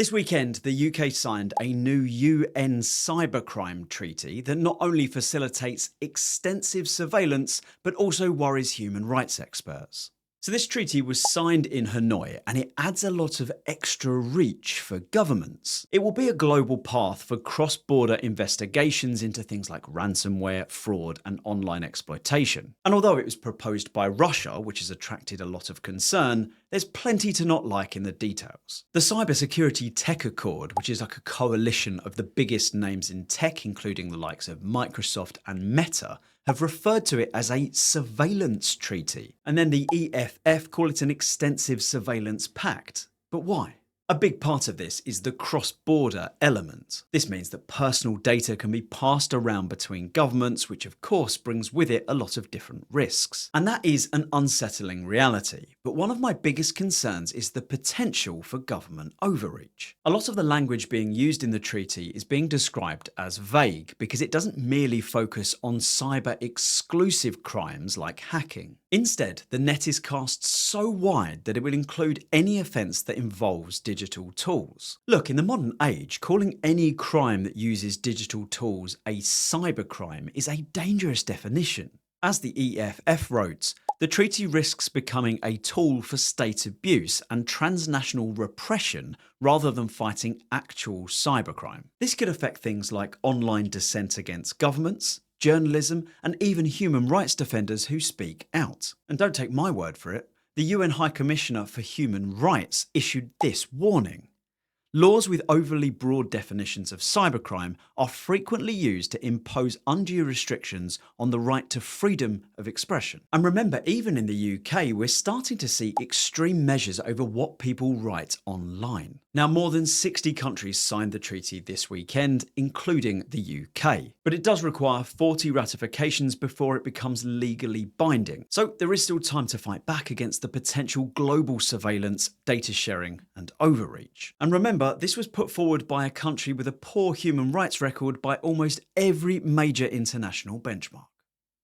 This weekend, the UK signed a new UN Cybercrime treaty that not only facilitates extensive surveillance, but also worries human rights experts. So this treaty was signed in Hanoi and it adds a lot of extra reach for governments. It will be a global path for cross-border investigations into things like ransomware, fraud and online exploitation. And although it was proposed by Russia, which has attracted a lot of concern, there's plenty to not like in the details. The Cybersecurity Tech Accord, which is like a coalition of the biggest names in tech, including the likes of Microsoft and Meta, have referred to it as a surveillance treaty. And then the EFF call it an extensive surveillance pact. But why? A big part of this is the cross-border element. This means that personal data can be passed around between governments, which of course brings with it a lot of different risks. And that is an unsettling reality. But one of my biggest concerns is the potential for government overreach. A lot of the language being used in the treaty is being described as vague because it doesn't merely focus on cyber-exclusive crimes like hacking. Instead, the net is cast so wide that it will include any offence that involves digital tools. Look, in the modern age, calling any crime that uses digital tools a cybercrime is a dangerous definition. As the EFF wrote, the treaty risks becoming a tool for state abuse and transnational repression rather than fighting actual cybercrime. This could affect things like online dissent against governments, journalism, and even human rights defenders who speak out. And don't take my word for it, the UN High Commissioner for Human Rights issued this warning. Laws with overly broad definitions of cybercrime are frequently used to impose undue restrictions on the right to freedom of expression. And remember, even in the UK, we're starting to see extreme measures over what people write online. Now, more than 60 countries signed the treaty this weekend, including the UK. But it does require 40 ratifications before it becomes legally binding. So there is still time to fight back against the potential global surveillance, data sharing, and overreach. And remember, this was put forward by a country with a poor human rights record by almost every major international benchmark.